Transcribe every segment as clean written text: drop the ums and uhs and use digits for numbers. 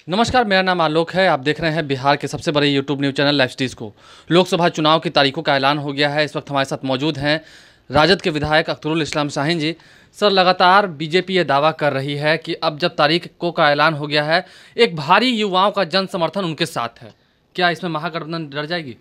नमस्कार, मेरा नाम आलोक है। आप देख रहे हैं बिहार के सबसे बड़े यूट्यूब न्यूज़ चैनल लाइफस्टीज को। लोकसभा चुनाव की तारीखों का ऐलान हो गया है। इस वक्त हमारे साथ मौजूद हैं राजद के विधायक अख्तरुल इस्लाम शाहीन जी। सर, लगातार बीजेपी ये दावा कर रही है कि अब जब तारीखों का ऐलान हो गया है, एक भारी युवाओं का जन समर्थन उनके साथ है। क्या इसमें महागठबंधन डर जाएगी?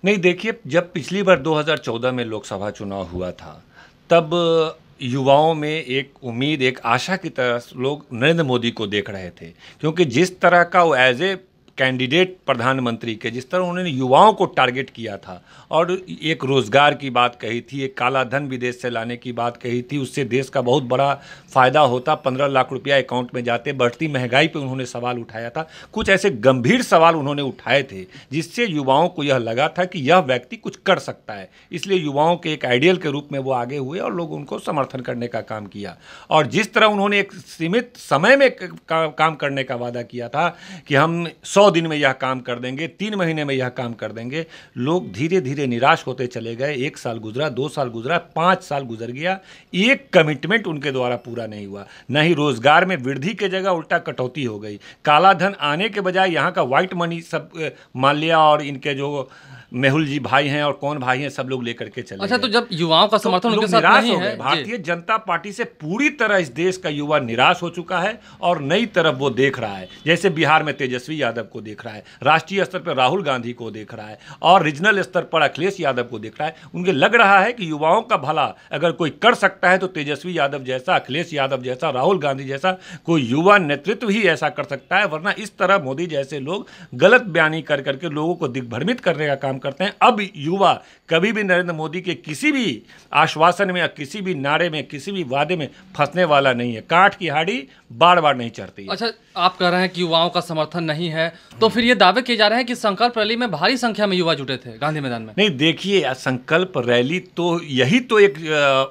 नहीं, देखिए, जब पिछली बार 2014 में लोकसभा चुनाव हुआ था, तब युवाओं में एक उम्मीद, एक आशा की तरह लोग नरेंद्र मोदी को देख रहे थे, क्योंकि जिस तरह का वो एज ए कैंडिडेट प्रधानमंत्री के जिस तरह उन्होंने युवाओं को टारगेट किया था और एक रोज़गार की बात कही थी, एक काला धन विदेश से लाने की बात कही थी, उससे देश का बहुत बड़ा फ़ायदा होता, 15 लाख रुपया अकाउंट में जाते, बढ़ती महंगाई पे उन्होंने सवाल उठाया था। कुछ ऐसे गंभीर सवाल उन्होंने उठाए थे जिससे युवाओं को यह लगा था कि यह व्यक्ति कुछ कर सकता है, इसलिए युवाओं के एक आइडियल के रूप में वो आगे हुए और लोग उनको समर्थन करने का काम किया। और जिस तरह उन्होंने एक सीमित समय में काम करने का वादा किया था कि हम 100 दिन में यह काम कर देंगे, 3 महीने में यह काम कर देंगे, लोग धीरे धीरे निराश होते चले गए। 1 साल गुजरा, 2 साल गुजरा, 5 साल गुजर गया, एक कमिटमेंट उनके द्वारा पूरा नहीं हुआ। न ही रोजगार में वृद्धि के जगह उल्टा कटौती हो गई। काला धन आने के बजाय यहाँ का व्हाइट मनी सब माल्या और इनके जो मेहुल जी भाई हैं और कौन भाई हैं, सब लोग लेकर के चले। अच्छा, तो जब युवाओं का समर्थन उनके साथ नहीं है, भारतीय जनता पार्टी से पूरी तरह इस देश का युवा निराश हो चुका है और नई तरफ वो देख रहा है। जैसे बिहार में तेजस्वी यादव को देख रहा है, राष्ट्रीय स्तर पर राहुल गांधी को देख रहा है और रीजनल स्तर पर अखिलेश यादव को देख रहा है। उनके लग रहा है कि युवाओं का भला अगर कोई कर सकता है तो तेजस्वी यादव जैसा, अखिलेश यादव जैसा, राहुल गांधी जैसा कोई युवा नेतृत्व ही ऐसा कर सकता है, वरना इस तरह मोदी जैसे लोग गलत बयानी कर करके लोगों को दिग्भ्रमित करने का काम करते हैं। अब युवा कभी भी नरेंद्र मोदी के किसी भी आश्वासन में या किसी भी नारे में, किसी भी वादे में फंसने वाला नहीं है। काठ की हाड़ी बार बार नहीं चढ़ती है। अच्छा, आप कह रहे हैं कि युवाओं का समर्थन नहीं है, तो फिर ये दावे किए जा रहे हैं कि संकल्प रैली में भारी संख्या में युवा जुटे थे गांधी मैदान में। नहीं, देखिए, संकल्प रैली तो यही तो एक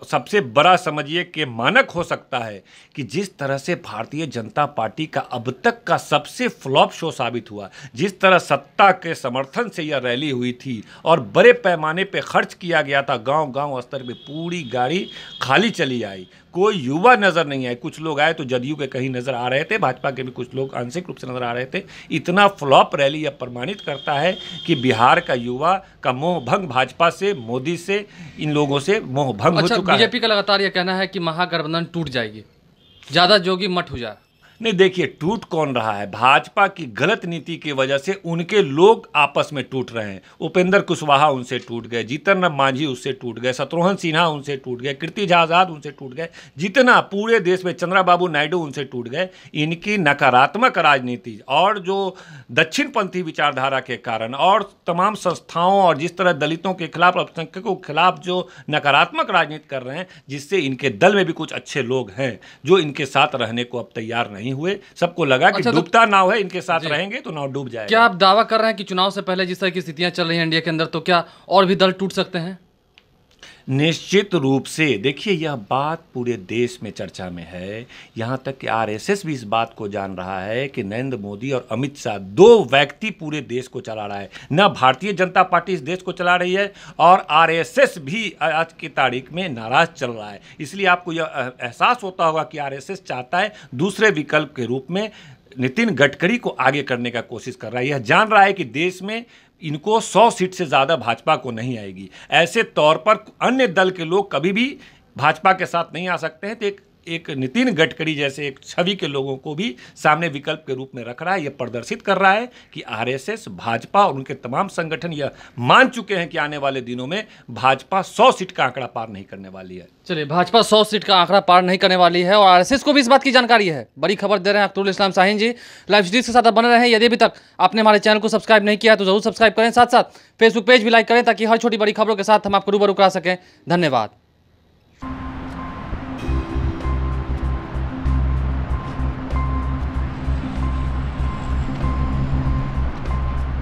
सबसे बड़ा समझिए कि मानक हो सकता है कि जिस तरह से भारतीय जनता पार्टी का अब तक का सबसे फ्लॉप शो साबित हुआ, जिस तरह सत्ता के समर्थन से यह रैली हुई थी और बड़े पैमाने पे खर्च किया गया था, गांव गांव स्तर पे पूरी गाड़ी खाली चली आई, कोई युवा नज़र नहीं आए। कुछ लोग आए तो जदयू के कहीं नज़र आ रहे थे, भाजपा के भी कुछ लोग आंशिक रूप से नज़र आ रहे थे। इतना फ्लॉप रैली यह प्रमाणित करता है कि बिहार का युवा का मोह भंग भाजपा से, मोदी से, इन लोगों से मोह भंग हो चुका है। बीजेपी का लगातार यह कहना है कि महागठबंधन टूट जाएगी, ज़्यादा जोगी मठ हो जाए। नहीं, देखिए, टूट कौन रहा है? भाजपा की गलत नीति की वजह से उनके लोग आपस में टूट रहे हैं। उपेंद्र कुशवाहा उनसे टूट गए, जीतन राम मांझी उससे टूट गए, शत्रुघ्न सिन्हा उनसे टूट गए, कीर्ति झा आजाद उनसे टूट गए, जितना पूरे देश में चंद्रबाबू नायडू उनसे टूट गए। इनकी नकारात्मक राजनीति और जो दक्षिणपंथी विचारधारा के कारण और तमाम संस्थाओं और जिस तरह दलितों के खिलाफ, अल्पसंख्यकों के खिलाफ जो नकारात्मक राजनीति कर रहे हैं, जिससे इनके दल में भी कुछ अच्छे लोग हैं जो इनके साथ रहने को अब तैयार नहीं हुए। सबको लगा कि डूबता नाव है, इनके साथ रहेंगे तो नाव डूब जाएगा। क्या आप दावा कर रहे हैं कि चुनाव से पहले जिस तरह की स्थितियां चल रही हैं इंडिया के अंदर, तो क्या और भी दल टूट सकते हैं? निश्चित रूप से। देखिए, यह बात पूरे देश में चर्चा में है, यहाँ तक कि आरएसएस भी इस बात को जान रहा है कि नरेंद्र मोदी और अमित शाह, 2 व्यक्ति पूरे देश को चला रहा है। न भारतीय जनता पार्टी इस देश को चला रही है और आरएसएस भी आज की तारीख में नाराज चल रहा है। इसलिए आपको यह एहसास होता होगा कि आरएसएस चाहता है दूसरे विकल्प के रूप में नितिन गडकरी को आगे करने का कोशिश कर रहा है। यह जान रहा है कि देश में इनको 100 सीट से ज़्यादा भाजपा को नहीं आएगी। ऐसे तौर पर अन्य दल के लोग कभी भी भाजपा के साथ नहीं आ सकते हैं। तो एक नितिन गडकरी जैसे एक छवि के लोगों को भी सामने विकल्प के रूप में रख रहा है। यह प्रदर्शित कर रहा है कि आरएसएस, भाजपा और उनके तमाम संगठन यह मान चुके हैं कि आने वाले दिनों में भाजपा 100 सीट का आंकड़ा पार नहीं करने वाली है। चलिए, भाजपा 100 सीट का आंकड़ा पार नहीं करने वाली है और आरएसएस को भी इस बात की जानकारी है। बड़ी खबर दे रहे हैं अख्तरुल इस्लाम शाहीन जी। लाइफस्टीज के साथ आप बने रहें। यदि अभी तक आपने हमारे चैनल को सब्सक्राइब नहीं किया तो जरूर सब्सक्राइब करें, साथ साथ फेसबुक पेज भी लाइक करें ताकि हर छोटी बड़ी खबरों के साथ हम आपको रूबरू करा सकें। धन्यवाद।